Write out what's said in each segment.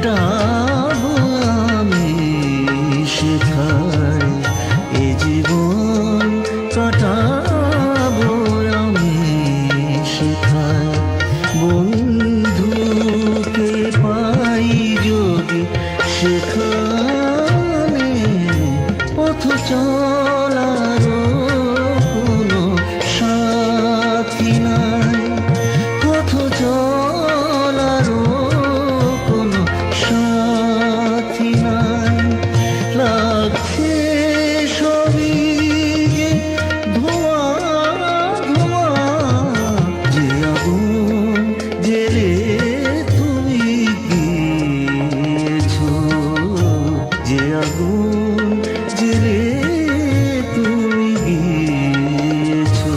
কাটাবো আমি সেথায়, এ জীবন কাটাবো আমি সেথায়। বন্ধুকে পাই যদি সেখানে, পথ চলারও কোনো সাথী নাই, পথ চলারও কোনো সাথী নাই। লাগছে সবই যে ধোঁয়া ধোঁয়া, যে আগুন জেলে তুমি গিয়েছো, যে আগুন জেলে তুমি গিয়েছো।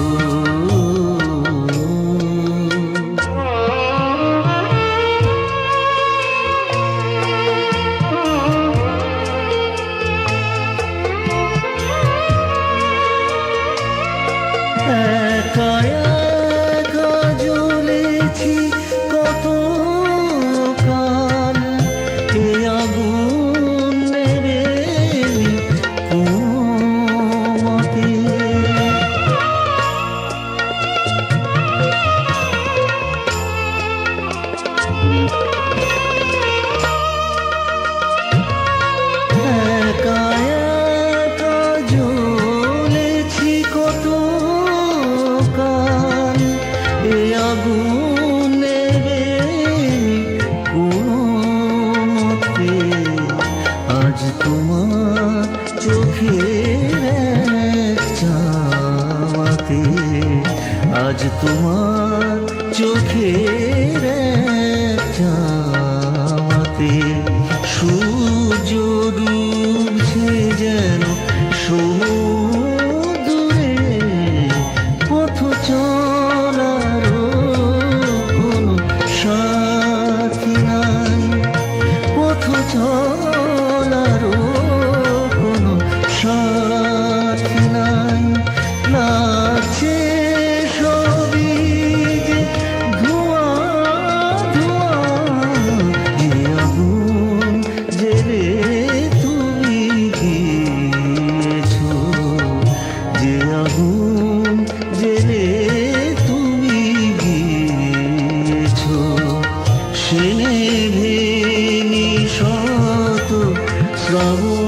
একা একা জ্বলেছি কত কাল, এ আগুন নেবে কোনোমতে। একা একা জ্বলেছি কত কাল, এ আগুন নেবে কোনোমতে। আজ তোমার চোখের এক চাওয়াতে, আজ তোমার চোখের এক চাওয়াতে, সূর্য ডুবছে যেন সমুদ্রে, পথ চলারও কোনো সাথী নাই, পথ চলারও কোনো সাথী নাই। লাগছে সবই যে ধোঁয়া ধোঁয়া, যে আগুন জেলে তুমি গিয়েছো, যে আগুন জেলে তুমি গিয়েছো। সে নেভে নিশত শ্রাবণ